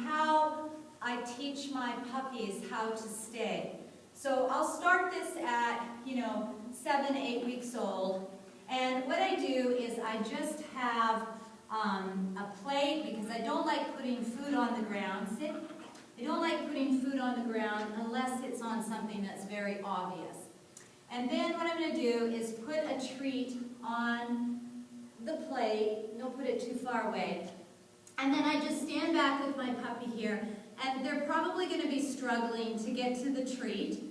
how I teach my puppies how to stay. So I'll start this at, 7, 8 weeks old. And what I do is I just have a plate, because I don't like putting food on the ground. Sit. I don't like putting food on the ground unless it's on something that's very obvious. And then what I'm going to do is put a treat on the plate. Don't put it too far away. And then I just stand back with my puppy here, and they're probably going to be struggling to get to the treat.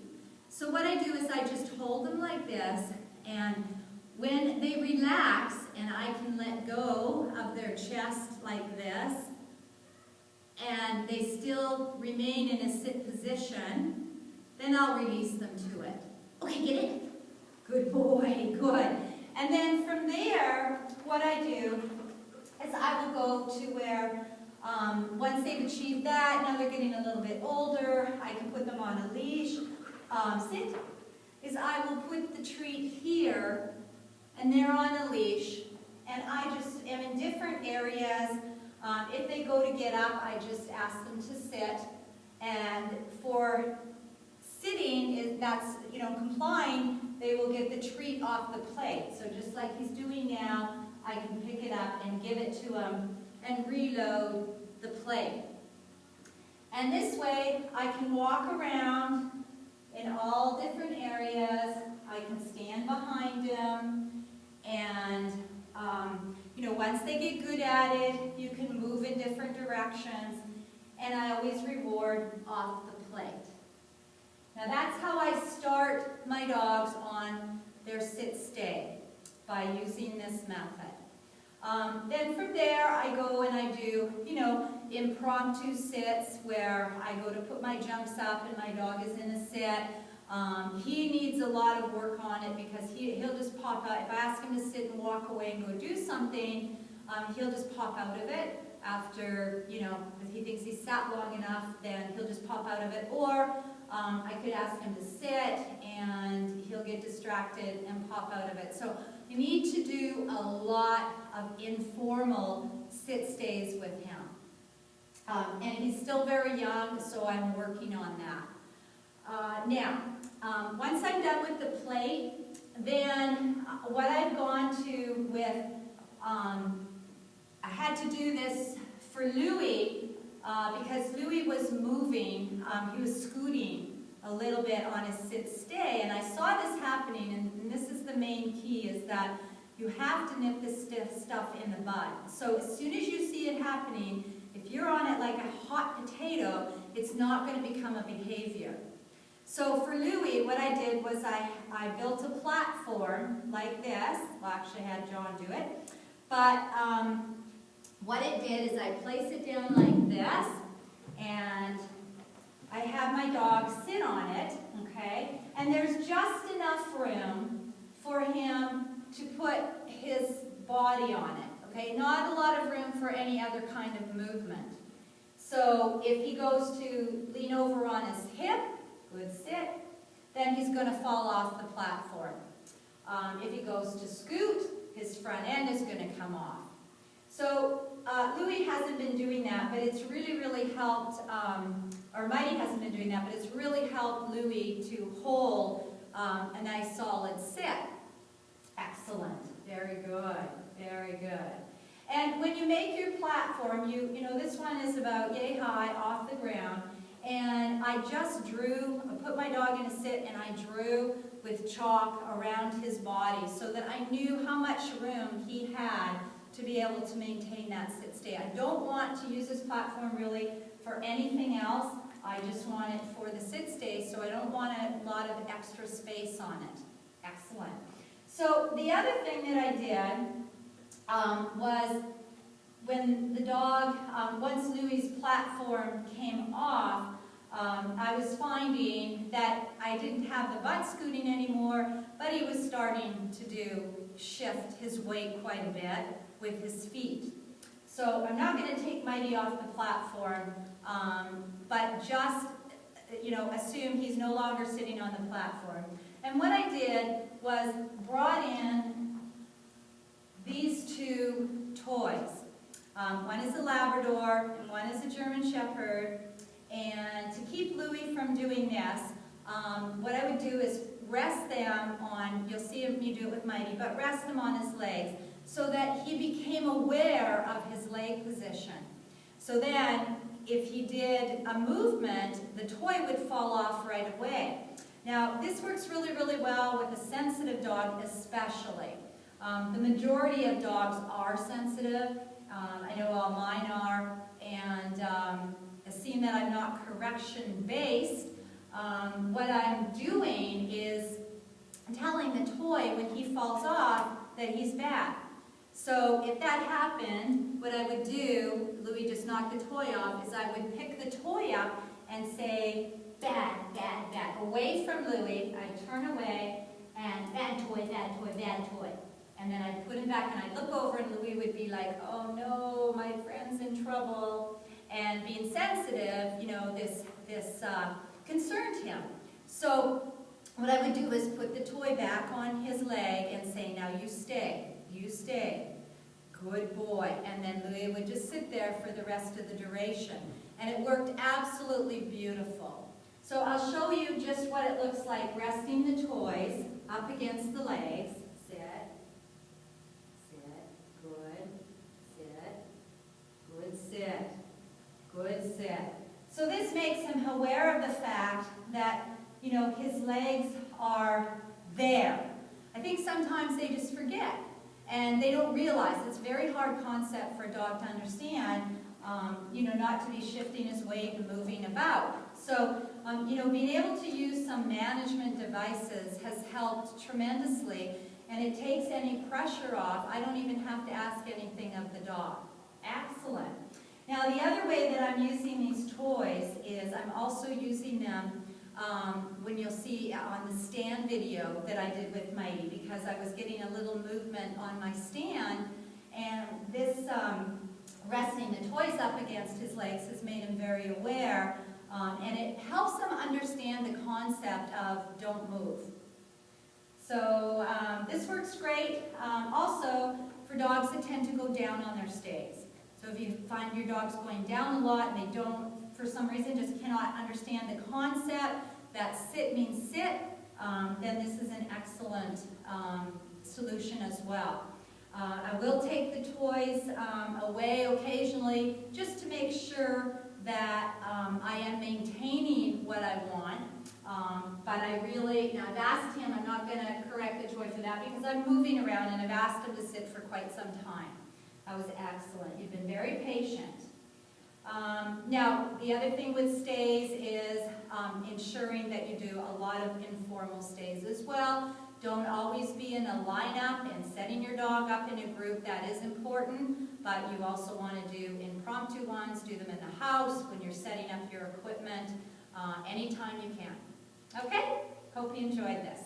So what I do is I just hold them like this, and when they relax and I can let go of their chest like this, and they still remain in a sit position, then I'll release them to it. Okay, get it? Good boy, good. And then from there, what I do is I will go to where, once they've achieved that, now they're getting a little bit older, I can put them on a leash. Sit, is I will put the treat here, and they're on a leash, and I just am in different areas. If they go to get up, I just ask them to sit, and for sitting, that's, complying, they will get the treat off the plate. So just like he's doing now, I can pick it up and give it to him and reload the plate. And this way, I can walk around in all different areas. I can stand behind him, and once they get good at it, you can move in different directions, and I always reward off the plate. Now that's how I start my dogs on their sit-stay, by using this method. Then from there, I go and I do, impromptu sits where I go to put my jumps up and my dog is in a sit. He needs a lot of work on it because he'll just pop out. If I ask him to sit and walk away and go do something, he'll just pop out of it after, if he thinks he's sat long enough, then he'll just pop out of it. Or I could ask him to sit and he'll get distracted and pop out of it. So you need to do a lot of informal sit stays with him. And he's still very young, so I'm working on that. Now, once I'm done with the plate, then what I've gone to with, I had to do this for Louis because Louis was moving, he was scooting a little bit on his sit-stay, and I saw this happening, and this is the main key, is that you have to nip this stuff in the bud. So as soon as you see it happening, if you're on it like a hot potato, it's not going to become a behavior. So for Louis, what I did was I built a platform like this. Well, actually I had John do it. But what it did is I place it down like this, and I have my dog sit on it, okay? And there's just enough room for him to put his body on it, okay? Not a lot of room for any other kind of movement. So if he goes to lean over on his hip, good sit, then he's going to fall off the platform. If he goes to scoot, his front end is going to come off. So Louis hasn't been doing that, but it's really, really helped, or Mighty hasn't been doing that, but it's really helped Louis to hold a nice solid sit. Excellent. Very good. Very good. And when you make your platform, this one is about yay high off the ground, and I just drew, I put my dog in a sit, and I drew with chalk around his body so that I knew how much room he had to be able to maintain that sit-stay. I don't want to use this platform really for anything else. I just want it for the sit-stay, so I don't want a lot of extra space on it. Excellent. So the other thing that I did was when the dog, once Louis' platform came off, I was finding that I didn't have the butt scooting anymore, but he was starting to shift his weight quite a bit with his feet. So I'm not going to take Mighty off the platform, but just, assume he's no longer sitting on the platform. And what I did was brought in these two toys. One is a Labrador and one is a German Shepherd. And to keep Louis from doing this, what I would do is rest them on, you'll see me do it with Mighty, but rest them on his legs so that he became aware of his leg position. So then, if he did a movement, the toy would fall off right away. Now, this works really, really well with a sensitive dog especially. The majority of dogs are sensitive. I know all mine are, and seeing that I'm not correction-based, what I'm doing is telling the toy when he falls off that he's bad. So if that happened, what I would do, Louis just knocked the toy off, is I would pick the toy up and say, bad, bad, bad. Away from Louis, I'd turn away, and bad toy, bad toy, bad toy. And then I'd put him back, and I'd look over, and Louis would be like, oh no, my friend's in trouble. And being sensitive, you know, this concerned him. So what I would do is put the toy back on his leg and say, now you stay, good boy. And then Louis would just sit there for the rest of the duration. And it worked absolutely beautiful. So I'll show you just what it looks like resting the toys up against the legs. Sit, sit, good, sit, good, sit. Good sit. So this makes him aware of the fact that, you know, his legs are there. I think sometimes they just forget and they don't realize. It's a very hard concept for a dog to understand, you know, not to be shifting his weight and moving about. So, you know, being able to use some management devices has helped tremendously, and it takes any pressure off. I don't even have to ask anything of the dog. Excellent. Now, the other way that I'm using these toys is I'm also using them when you'll see on the stand video that I did with Mighty, because I was getting a little movement on my stand, and this resting the toys up against his legs has made him very aware, and it helps him understand the concept of don't move. So this works great also for dogs that tend to go down on their stays. So if you find your dog's going down a lot and they don't, for some reason, just cannot understand the concept that sit means sit, then this is an excellent solution as well. I will take the toys away occasionally just to make sure that I am maintaining what I want. But I really, now I've asked him, I'm not going to correct the toy for that because I'm moving around and I've asked him to sit for quite some time. That was excellent. You've been very patient. Now, the other thing with stays is ensuring that you do a lot of informal stays as well. Don't always be in a lineup and setting your dog up in a group. That is important, but you also want to do impromptu ones. Do them in the house when you're setting up your equipment, anytime you can. Okay? Hope you enjoyed this.